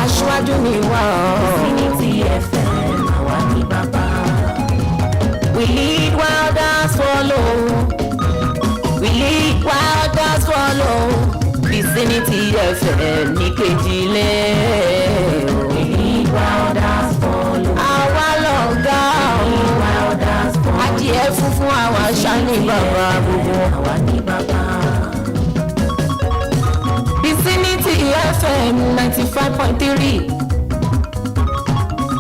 aṣíwájú ni wá Vicinity FM àwa ní bàbá. we lead while others follow we lead while others follow Vicinity FM ní kejìlé We lead while others follow. àwa lọ̀gá While others follow. adìẹ funfun àwa ṣá ní bàbá gbogbo. àwa ní bàbá. Vicinity FM 95.3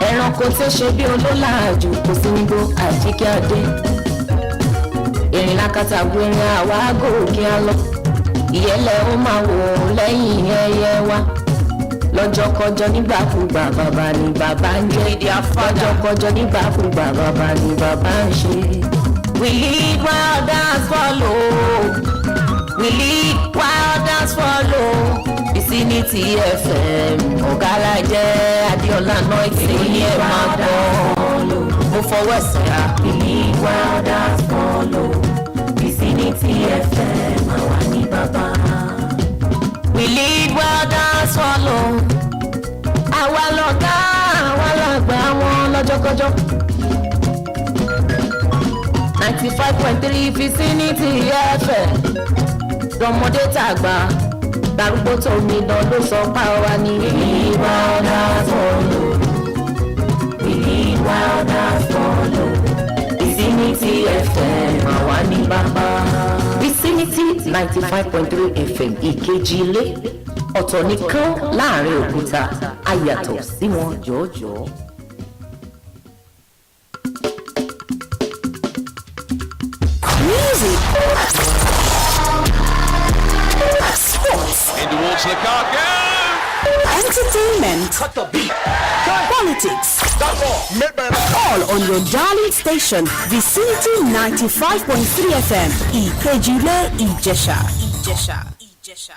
ẹranko tó ṣe bí olólàájú kò sí nígbó àjíkí adé ìrìnà kàtàkù ìrìn àwa gòkè àlọ ìyẹlẹ ó máa wò lẹ́yìn ẹyẹ wa lọ́jọ́kọjọ́ nígbàkúgbà bàbá ni bàbá ń jẹ́ lọ́jọ́kọjọ́ nígbàkúgbà bàbá ni bàbá ń ṣe. We lead while others follow. We lead while others follow. Vicinity FM ọ̀gálàjẹ́ Adéọlá Noite ní ẹ̀ máa gbọ́. Mo fọwọ́ sọ̀yà. We lead while others follow. Vicinity FM àwa ní bàbá. We lead while others follow. Àwa lọ̀gá àwa làgbà wọn lọ́jọ́kọjọ́. 95.3 Vicinity FM tọmọdé tàgbà darúgbó tó mi dán ló sọ pa wá ní. We lead while others follow. We lead while others follow. Vicinity FM àwa ní bàbá. Vicinity 95.3 FM ìkejì ilé ọ̀tọ̀ nìkan láàrin òkúta ayàtọ̀ sí wọn jọ̀ọ́jọ̀ọ́. Music, sports, Towards Lukaku. entertainment, Cut the beat. politics, all on your darling station, Vicinity 95.3 FM, Ikejile, Ijesha. Ijesha. Ijesha.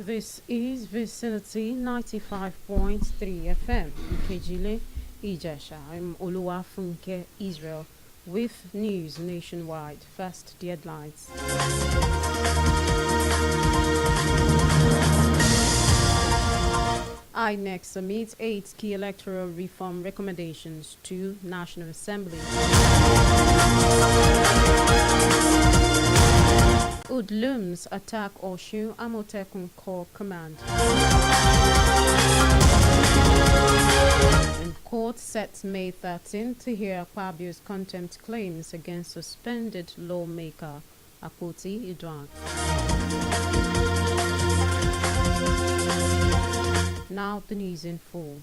This is Vicinity 95.3 FM, Ikejile, Ijesha. I'm Oluwafunke Israel with news nationwide. First, the headlines. INEC submits 8 key electoral reform recommendations to National Assembly. Hoodlums attack Oshu Amotekun Corps Command. And court sets May 13 to hear Akpabio's contempt claims against suspended lawmaker Akpoti Idwan. Now the news in full.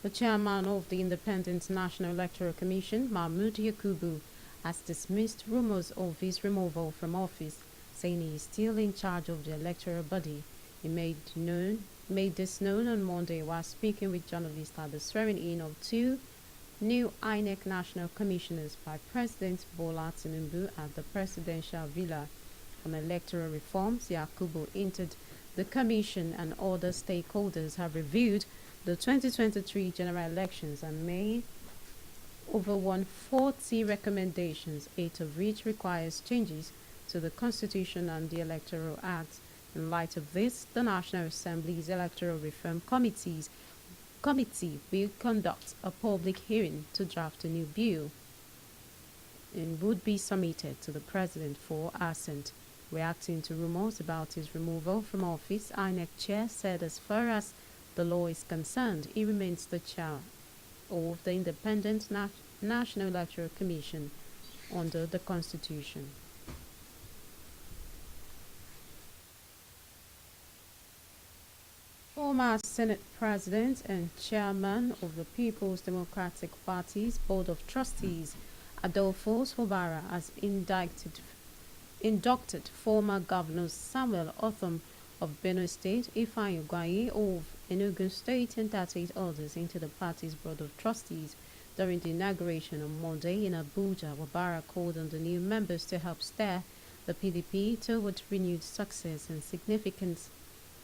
The chairman of the Independent National Electoral Commission, Mahmoud Yakubu, has dismissed rumors of his removal from office, saying he is still in charge of the electoral body. He made this known on Monday while speaking with journalists at the swearing-in of 2 new INEC national commissioners by President Bola Tinubu at the presidential villa. On electoral reforms, Yakubu entered the commission and other stakeholders have reviewed the 2023 general elections and made over 140 recommendations, 8 of which requires changes to the Constitution and the Electoral Act. In light of this, the National Assembly's Electoral Reform Committee will conduct a public hearing to draft a new bill and would be submitted to the President for assent. Reacting to rumors about his removal from office, INEC chair said as far as the law is concerned, he remains the chair of the Independent National Electoral Commission under the Constitution. Former Senate President and Chairman of the People's Democratic Party's Board of Trustees, Adolfo Sobara has inducted former governors Samuel Otham of Benue State, Ifeanyi Ugwayi of Enugu State, and 38 others into the party's board of trustees during the inauguration on Monday in Abuja. Wabara called on the new members to help steer the PDP towards renewed success and significance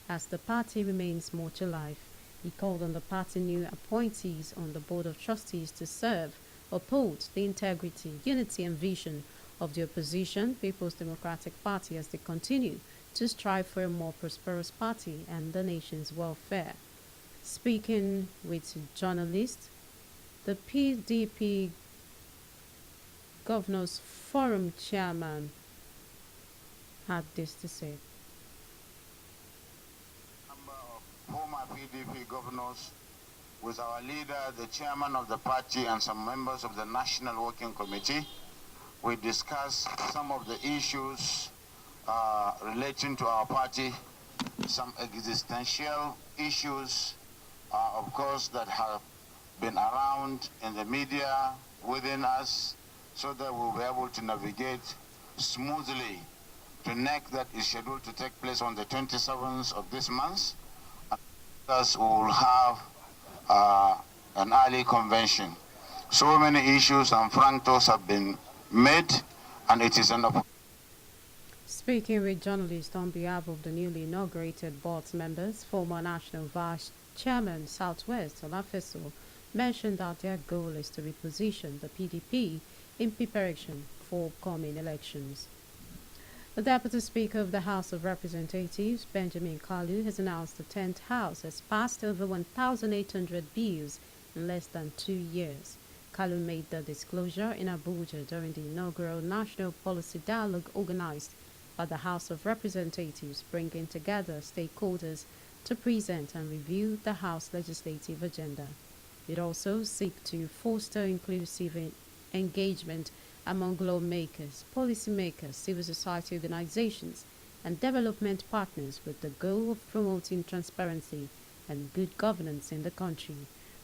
as the party remains much alive. He called on the party new appointees on the board of trustees to serve, uphold the integrity, unity and vision of the opposition People's Democratic Party as they continue to strive for a more prosperous party and the nation's welfare. Speaking with journalists, the PDP Governors Forum chairman had this to say. Former PDP governors, with our leader, the chairman of the party, and some members of the National Working Committee. We discussed some of the issues relating to our party, some existential issues, of course, that have been around in the media, within us, so that we'll be able to navigate smoothly to NEC that is scheduled to take place on the 27th of this month. Thus, we will have an early convention. So many issues and franctos have been made, and it is an opportunity. Speaking with journalists on behalf of the newly inaugurated board members, former National Vice Chairman Southwest Olafeso mentioned that their goal is to reposition the PDP in preparation for upcoming elections. The Deputy Speaker of the House of Representatives, Benjamin Kalu, has announced the 10th House has passed over 1,800 bills in less than 2 years. Kalu made the disclosure in Abuja during the inaugural National Policy Dialogue organized by the House of Representatives, bringing together stakeholders to present and review the House legislative agenda. It also seeks to foster inclusive engagement among lawmakers, policymakers, civil society organizations, and development partners with the goal of promoting transparency and good governance in the country.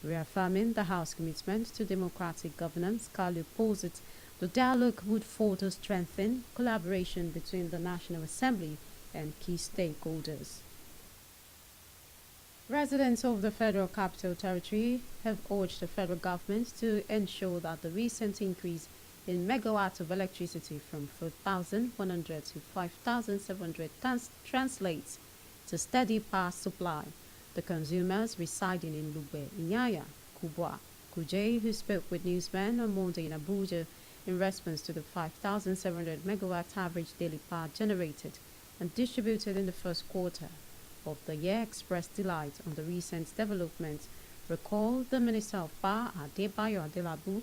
Reaffirming the House commitment to democratic governance, Kalu posits the dialogue would further strengthen collaboration between the National Assembly and key stakeholders. Residents of the Federal Capital Territory have urged the federal government to ensure that the recent increase in megawatts of electricity from 4,100 to 5,700 translates to steady power supply. The consumers residing in Lugbe, Inyaya, Kubwa, Kuje, who spoke with newsmen on Monday in Abuja in response to the 5,700 megawatt average daily power generated and distributed in the first quarter of the year, expressed delight on the recent developments. Recall the Minister of Power, Adebayo Adelabu,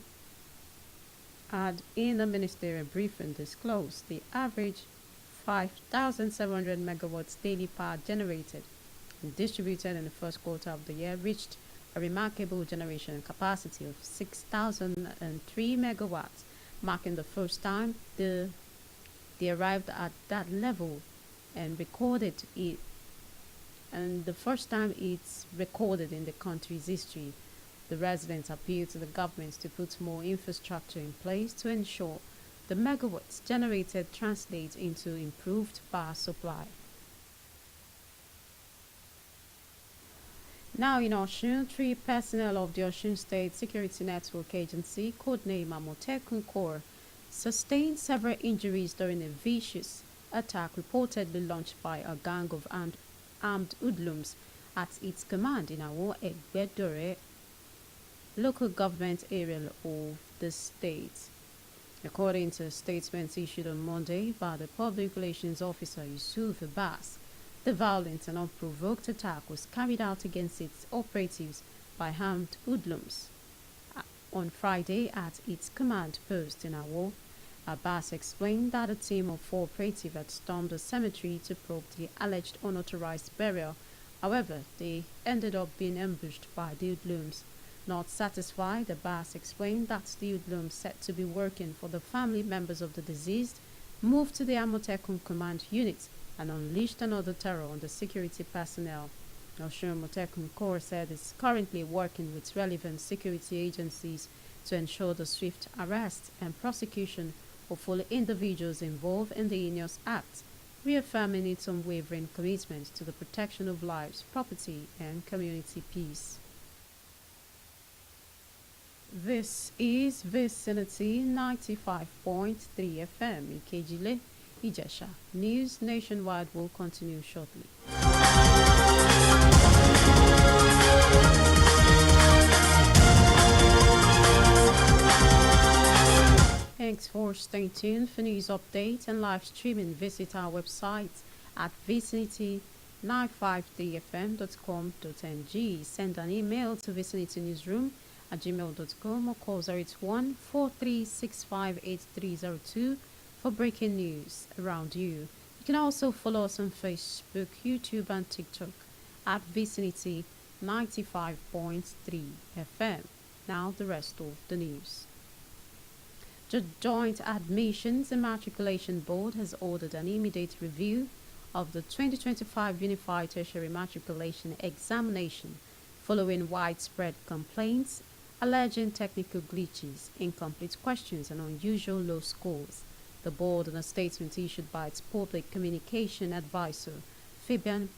had in a ministerial briefing disclosed the average 5,700 megawatts daily power generated and distributed in the first quarter of the year reached a remarkable generation capacity of 6,003 megawatts, marking the first time they arrived at that level and recorded it, and the first time it's recorded in the country's history. The residents appeal to the government to put more infrastructure in place to ensure the megawatts generated translate into improved power supply. Now in Osun, 3 personnel of the Osun State Security Network Agency, codenamed Amotekun Corps, sustained several injuries during a vicious attack reportedly launched by a gang of armed hoodlums at its command in Awo Egbedore local government area of the state. According to statements issued on Monday by the Public Relations Officer Yusuf Abbas, the violent and unprovoked attack was carried out against its operatives by armed hoodlums on Friday at its command post in Awo. Abbas explained that a team of 4 operatives had stormed the cemetery to probe the alleged unauthorized burial. However, they ended up being ambushed by the hoodlums. Not satisfied, Abbas explained that the hoodlums said to be working for the family members of the deceased moved to the Amotekun command unit and unleashed another terror on the security personnel. Osun Amotekun Corps said it's currently working with relevant security agencies to ensure the swift arrest and prosecution of all individuals involved in the heinous act, reaffirming its unwavering commitment to the protection of lives, property, and community peace. This is Vicinity 95.3 FM, Ikejile, Ijesha. News nationwide will continue shortly. Thanks for staying tuned for news updates and live streaming. Visit our website at vicinity953fm.com.ng. Send an email to vicinitynewsroom@gmail.com or call 081-4365-8302 for breaking news around you. You can also follow us on Facebook, YouTube, and TikTok at Vicinity 95.3 FM. Now the rest of the news. The Joint Admissions and Matriculation Board has ordered an immediate review of the 2025 Unified Tertiary Matriculation Examination following widespread complaints alleging technical glitches, incomplete questions, and unusual low scores. The board, in a statement issued by its public communication advisor, Fabian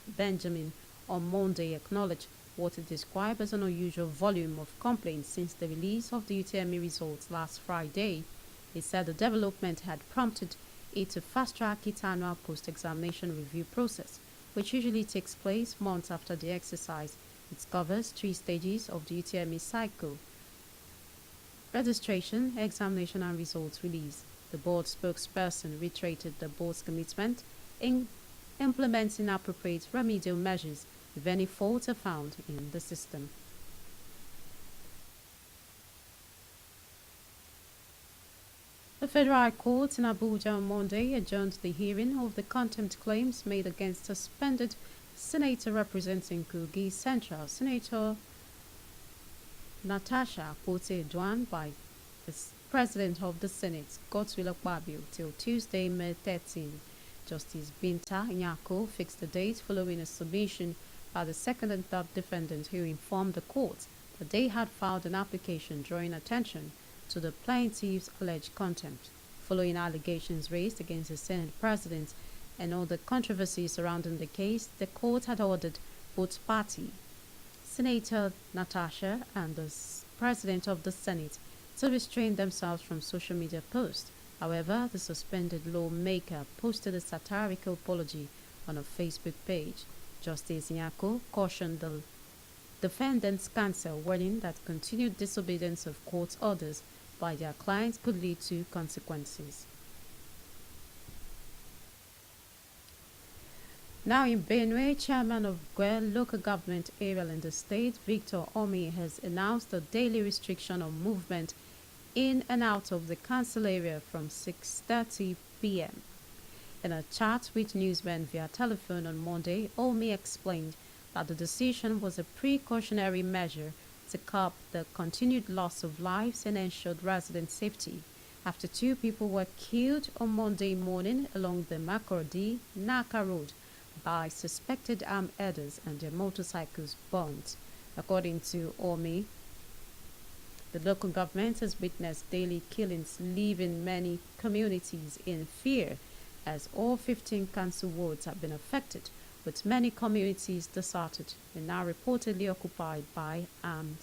Benjamin, on Monday, acknowledged what it described as an unusual volume of complaints since the release of the UTME results last Friday. It said the development had prompted it to fast-track its annual post-examination review process, which usually takes place months after the exercise. It covers 3 stages of the UTME cycle: registration, examination, and results release. The board spokesperson reiterated the board's commitment in implementing appropriate remedial measures if any faults are found in the system. The Federal High Court in Abuja on Monday adjourned the hearing of the contempt claims made against suspended senator representing Kogi Central, Senator Natasha Akpoti-Edwan, by the President of the Senate, Godswill Akpabio, till Tuesday, May 13. Justice Binta Nyako fixed the date following a submission by the second and third defendants, who informed the court that they had filed an application drawing attention to the plaintiff's alleged contempt, following allegations raised against the Senate President and all the controversies surrounding the case. The court had ordered both parties, Senator Natasha and the President of the Senate, to restrain themselves from social media posts. However, the suspended lawmaker posted a satirical apology on a Facebook page. Justice Nyako cautioned the defendants' counsel, warning that continued disobedience of court orders by their clients could lead to consequences. Now in Benue, Chairman of Guel local government area in the state, Victor Omi, has announced a daily restriction of movement in and out of the council area from 6:30 p.m. In a chat with newsmen via telephone on Monday, Omi explained that the decision was a precautionary measure to curb the continued loss of lives and ensured resident safety after 2 people were killed on Monday morning along the Makurdi-Naka road by suspected armed herders and their motorcycles burnt. According to Omi, the local government has witnessed daily killings, leaving many communities in fear, as all 15 council wards have been affected, with many communities deserted and now reportedly occupied by armed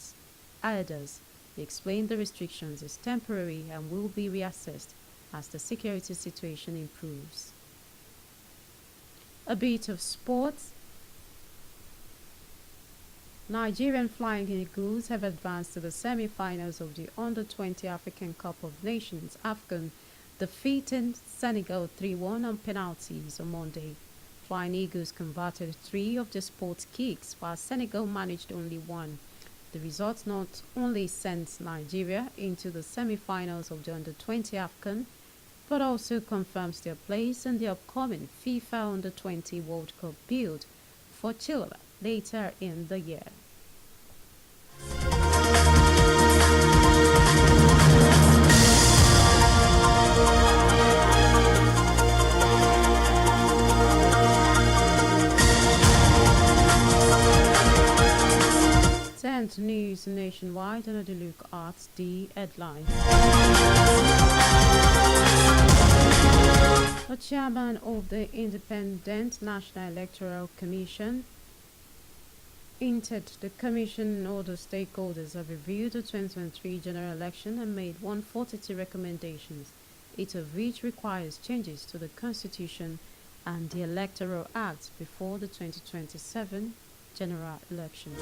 herders. He explained the restrictions is temporary and will be reassessed as the security situation improves. A bit of sports. Nigerian Flying Eagles have advanced to the semi-finals of the Under-20 African Cup of Nations AFCON, defeating Senegal 3-1 on penalties on Monday. Flying Eagles converted 3 of the sports kicks, while Senegal managed only 1. The result not only sends Nigeria into the semi-finals of the Under-20 AFCON, but also confirms their place in the upcoming FIFA Under-20 World Cup build for Chile later in the year. News News Nationwide, and a look at the headlines. The chairman of the Independent National Electoral Commission hinted the Commission and other stakeholders have reviewed the 2023 general election and made 142 recommendations, 8 of which requires changes to the Constitution and the Electoral Act before the 2027 general elections.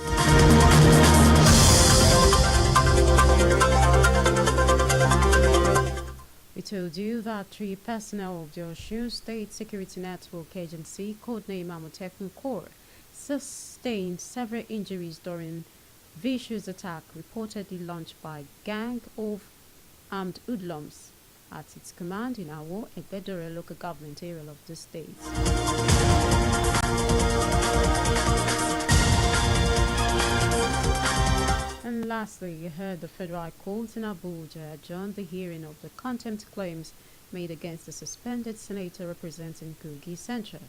We told you that 3 personnel of the Osun State Security Network Agency, codenamed Amotekun Corps, sustained several injuries during vicious attack reportedly launched by gang of armed hoodlums at its command in Awo, Egbedore local government area of the state. And lastly, you heard the Federal Court in Abuja adjourned the hearing of the contempt claims made against the suspended senator representing Kogi Central,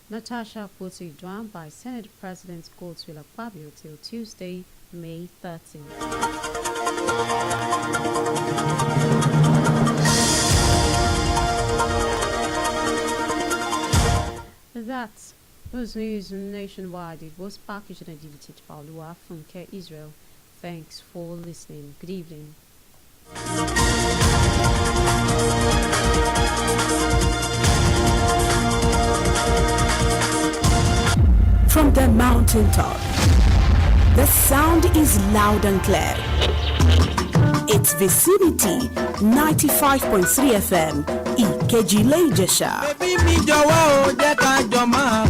Natasha Akpoti-Uduaghan, by Senate President Godswill Akpabio till Tuesday, May 13th. That was news nationwide. It was packaged and edited by Lua Funke Israel. Thanks for listening. Good evening. From the mountaintop, the sound is loud and clear. It's Vicinity 95.3 FM, Ìkejì Ilé Ìjẹ̀ṣà. Bébí mi jọ̀wọ́ o, jẹ́ ká jọ máa